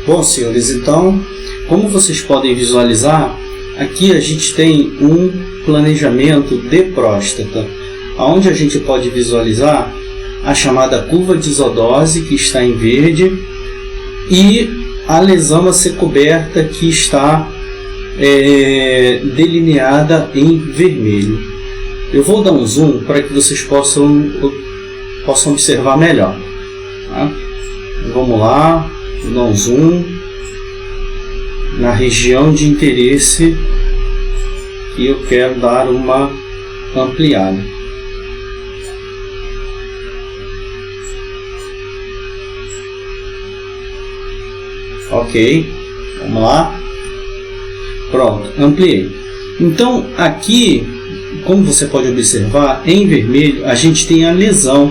Bom, senhores, então, como vocês podem visualizar, aqui a gente tem um planejamento de próstata, onde a gente pode visualizar a chamada curva de isodose, que está em verde, e a lesão a ser coberta, que está delineada em vermelho. Eu vou dar um zoom para que vocês possam observar melhor. Tá? Vamos lá, vou dar um zoom na região de interesse que eu quero dar uma ampliada. Ok, vamos lá. Pronto, ampliei. Então aqui, como você pode observar, em vermelho a gente tem a lesão,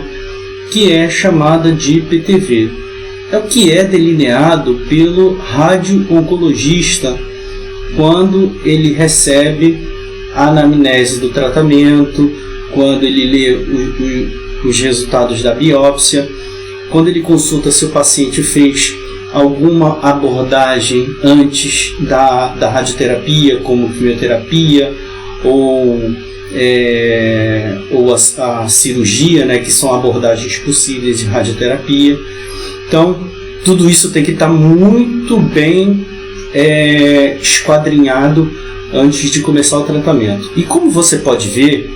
que é chamada de IPTV. É o que é delineado pelo radio-oncologista quando ele recebe a anamnese do tratamento, quando ele lê os resultados da biópsia, quando ele consulta se o paciente fez alguma abordagem antes da radioterapia, como quimioterapia ou a cirurgia, né, que são abordagens possíveis de radioterapia. Então, tudo isso tem que estar muito bem esquadrinhado antes de começar o tratamento. E como você pode ver,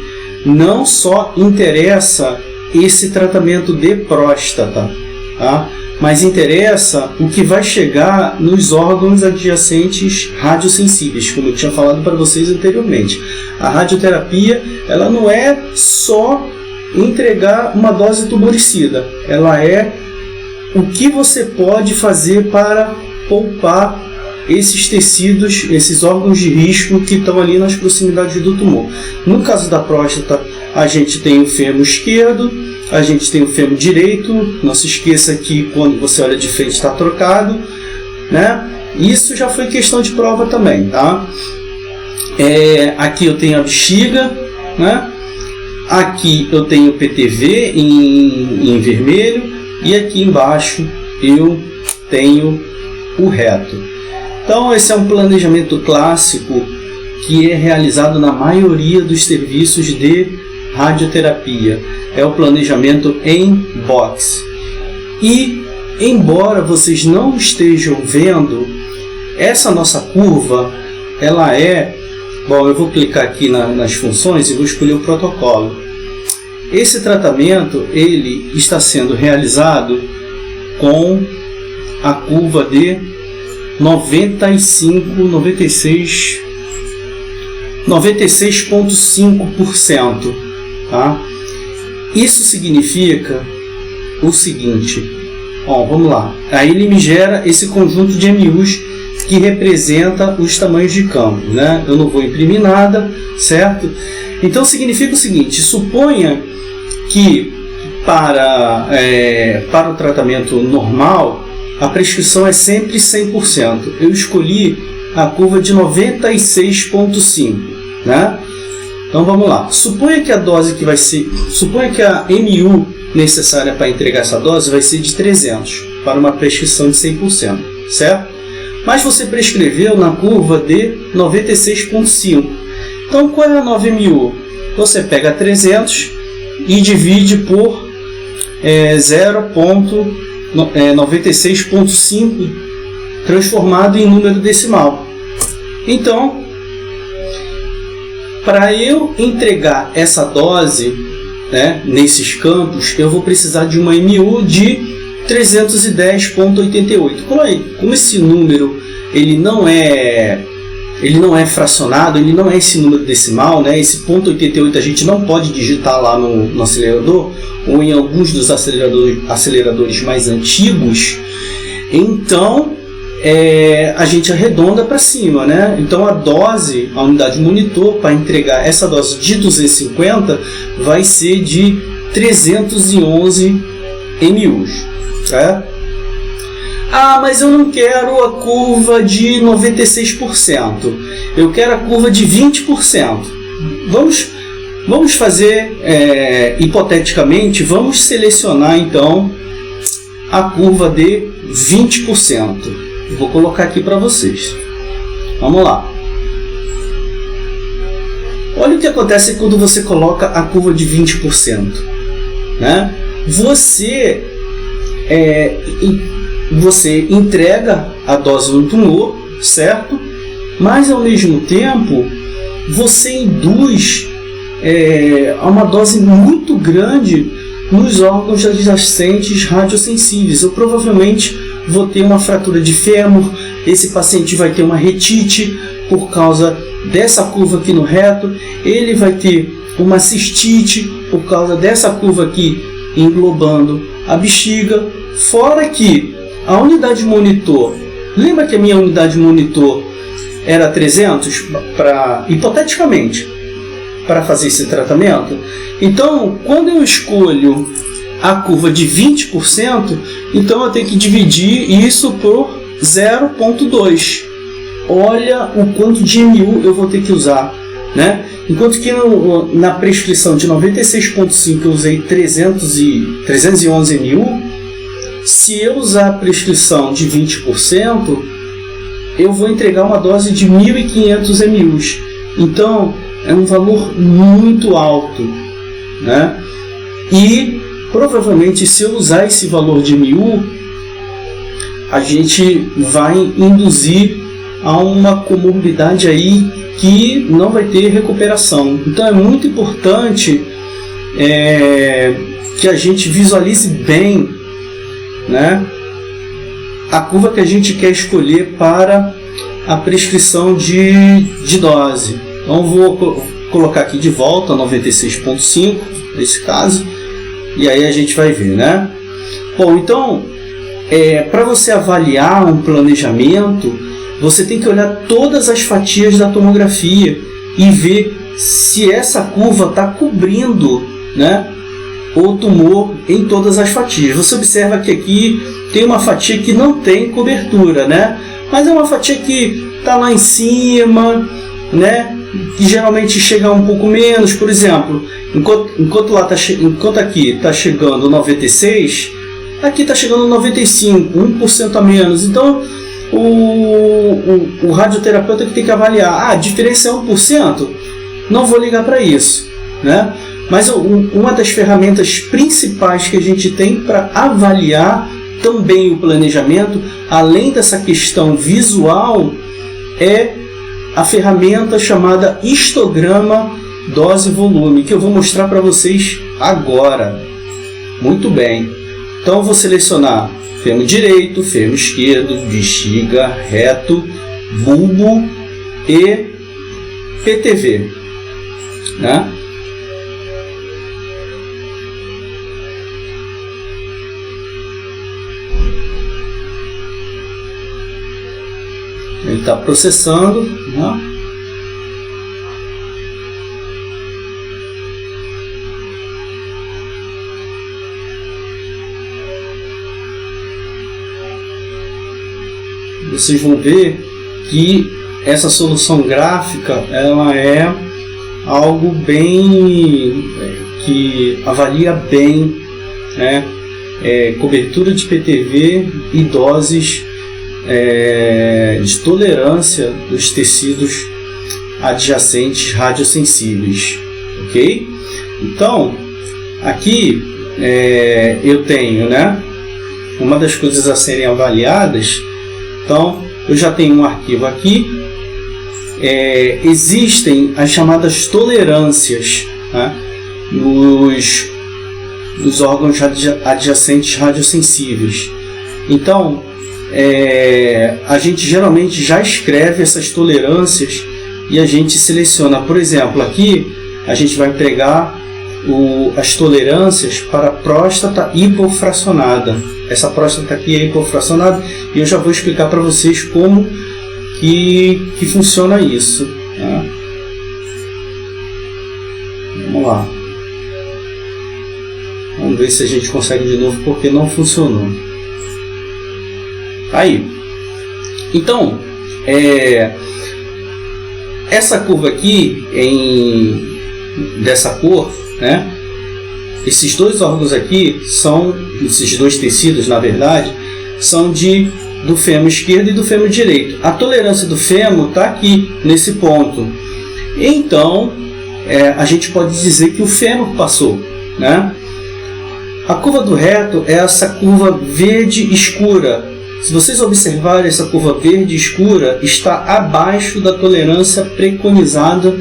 não só interessa esse tratamento de próstata, tá? Mas interessa o que vai chegar nos órgãos adjacentes radiosensíveis, como eu tinha falado para vocês anteriormente. A radioterapia, ela não é só entregar uma dose tuboricida, ela é o que você pode fazer para poupar esses tecidos, esses órgãos de risco que estão ali nas proximidades do tumor. No caso da próstata, a gente tem o fêmur esquerdo, a gente tem o fêmur direito. Não se esqueça que quando você olha de frente está trocado, né? Isso já foi questão de prova também, tá? Aqui eu tenho a bexiga, né? Aqui eu tenho o PTV em vermelho, e aqui embaixo eu tenho o reto. Então esse é um planejamento clássico que é realizado na maioria dos serviços de radioterapia. É o planejamento em box. E embora vocês não estejam vendo, essa nossa curva, ela é... Bom, eu vou clicar aqui nas funções e vou escolher o protocolo. Esse tratamento ele está sendo realizado com a curva de 96,5%. Tá? Isso significa o seguinte. Vamos lá. Aí ele me gera esse conjunto de MUs que representa os tamanhos de campo, né? Eu não vou imprimir nada, certo? Então significa o seguinte: suponha que para o tratamento normal a prescrição é sempre 100%. Eu escolhi a curva de 96,5%, né? Então vamos lá. Suponha que a dose que vai ser, suponha que a MU necessária para entregar essa dose vai ser de 300 para uma prescrição de 100%, certo? Mas você prescreveu na curva de 96,5%. Então qual é a nova MU? Você pega 300 e divide por 0,96,5 transformado em número decimal. Então, para eu entregar essa dose, né, nesses campos, eu vou precisar de uma MU de 310,88. Como esse número ele não é fracionado, ele não é esse número decimal, né? Esse ponto 88 a gente não pode digitar lá no acelerador ou em alguns dos aceleradores mais antigos. Então a gente arredonda para cima, né? Então a dose, a unidade monitor para entregar essa dose de 250 vai ser de 311 MUs, tá? Mas eu não quero a curva de 96%, eu quero a curva de 20%. Vamos fazer, hipoteticamente, vamos selecionar então a curva de 20%. Eu vou colocar aqui para vocês. Vamos lá. Olha o que acontece quando você coloca a curva de 20%. Né? Você entrega a dose no tumor, certo? Mas ao mesmo tempo você induz a uma dose muito grande nos órgãos adjacentes radiosensíveis. Eu provavelmente vou ter uma fratura de fêmur, esse paciente vai ter uma retite por causa dessa curva aqui no reto, ele vai ter uma cistite por causa dessa curva aqui englobando a bexiga, fora que a unidade monitor, lembra que a minha unidade monitor era 300 hipoteticamente para fazer esse tratamento? Então, quando eu escolho a curva de 20%, então eu tenho que dividir isso por 0,2. Olha o quanto de mU eu vou ter que usar, né? Enquanto que na prescrição de 96,5 eu usei 311 mU, se eu usar a prescrição de 20%, eu vou entregar uma dose de 1.500 mU. Então, é um valor muito alto, né? E provavelmente, se eu usar esse valor de mU, a gente vai induzir a uma comorbidade aí que não vai ter recuperação. Então é muito importante que a gente visualize bem, né, a curva que a gente quer escolher para a prescrição de dose. Então vou colocar aqui de volta 96,5 nesse caso, e aí a gente vai ver, né? Bom, então para você avaliar um planejamento, você tem que olhar todas as fatias da tomografia e ver se essa curva está cobrindo, né, o tumor em todas as fatias. Você observa que aqui tem uma fatia que não tem cobertura, né? Mas é uma fatia que está lá em cima, né? Que geralmente chega um pouco menos. Por exemplo, enquanto aqui está chegando 96, aqui está chegando 95, 1% a menos. Então o radioterapeuta que tem que avaliar, a diferença é 1%, não vou ligar para isso, né? Mas uma das ferramentas principais que a gente tem para avaliar também o planejamento, além dessa questão visual, é a ferramenta chamada histograma dose-volume, que eu vou mostrar para vocês agora. Muito bem. Então eu vou selecionar fêmur direito, fêmur esquerdo, bexiga, reto, bulbo e PTV, né? Ele está processando, né? Vocês vão ver que essa solução gráfica ela é algo bem que avalia bem, né, cobertura de PTV e doses de tolerância dos tecidos adjacentes radiosensíveis, ok? Então aqui eu tenho, né, uma das coisas a serem avaliadas. Então, eu já tenho um arquivo aqui. Existem as chamadas tolerâncias, né, nos órgãos adjacentes radiosensíveis. Então, a gente geralmente já escreve essas tolerâncias e a gente seleciona. Por exemplo, aqui a gente vai entregar as tolerâncias para a próstata hipofracionada. Essa próstata aqui é hipofracionada e eu já vou explicar para vocês como que funciona isso, tá? Vamos lá. Vamos ver se a gente consegue de novo, porque não funcionou. Aí. Então, essa curva aqui dessa cor, né? Esses dois órgãos aqui esses dois tecidos, na verdade, são de do fêmur esquerdo e do fêmur direito. A tolerância do fêmur está aqui, nesse ponto. Então, a gente pode dizer que o fêmur passou, né? A curva do reto é essa curva verde escura. Se vocês observarem, essa curva verde escura está abaixo da tolerância preconizada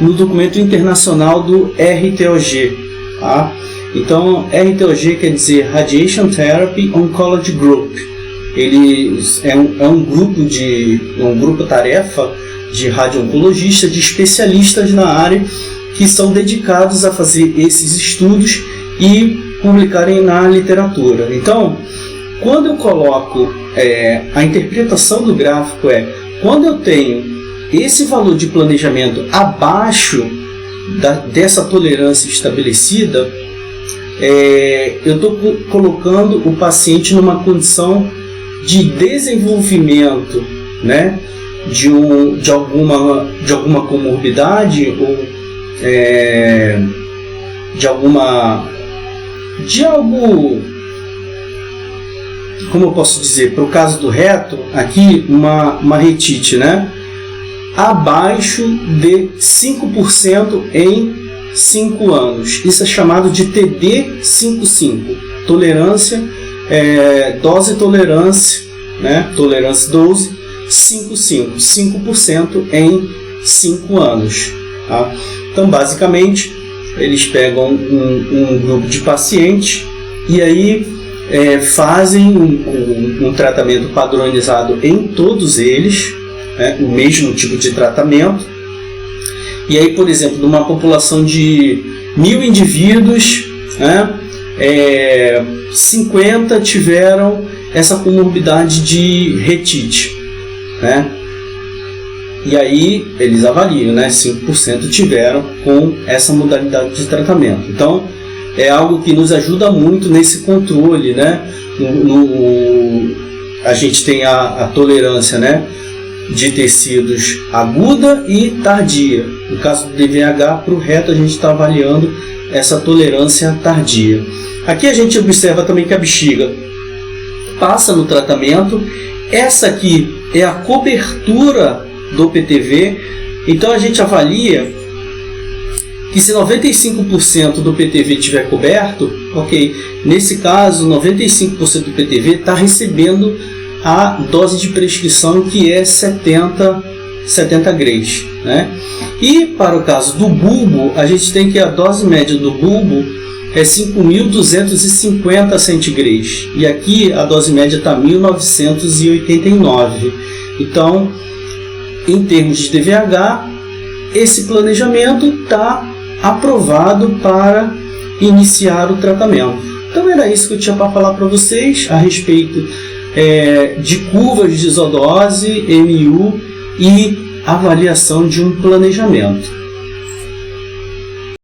no documento internacional do RTOG. Tá? Então, RTOG quer dizer Radiation Therapy Oncology Group. Ele é um grupo tarefa de radio-oncologistas, de especialistas na área que são dedicados a fazer esses estudos e publicarem na literatura. Então, quando eu coloco a interpretação do gráfico quando eu tenho esse valor de planejamento abaixo dessa tolerância estabelecida, eu estou colocando o paciente numa condição de desenvolvimento, né, de alguma comorbidade ou de algo, como eu posso dizer, para o caso do reto, aqui uma retite, né, abaixo de 5% em 5 anos. Isso é chamado de TD55, tolerância, dose tolerância, né, tolerância dose 5% em 5 anos. Tá? Então, basicamente, eles pegam um grupo de pacientes e aí fazem um tratamento padronizado em todos eles, o mesmo tipo de tratamento. E aí, por exemplo, numa população de 1000 indivíduos, 50 tiveram essa comorbidade de retite, né? E aí eles avaliam, né? 5% tiveram com essa modalidade de tratamento. Então, é algo que nos ajuda muito nesse controle, né? A gente tem a tolerância, né, de tecidos aguda e tardia. No caso do DVH, para o reto, a gente está avaliando essa tolerância tardia. Aqui a gente observa também que a bexiga passa no tratamento. Essa aqui é a cobertura do PTV. Então a gente avalia que se 95% do PTV estiver coberto, ok, nesse caso 95% do PTV está recebendo a dose de prescrição, que é 70 grays, né? E para o caso do bulbo, a gente tem que a dose média do bulbo é 5.250 centigrays, e aqui a dose média está 1.989. Então, em termos de TVH, esse planejamento está aprovado para iniciar o tratamento. Então era isso que eu tinha para falar para vocês a respeito de curvas de isodose, MU e avaliação de um planejamento.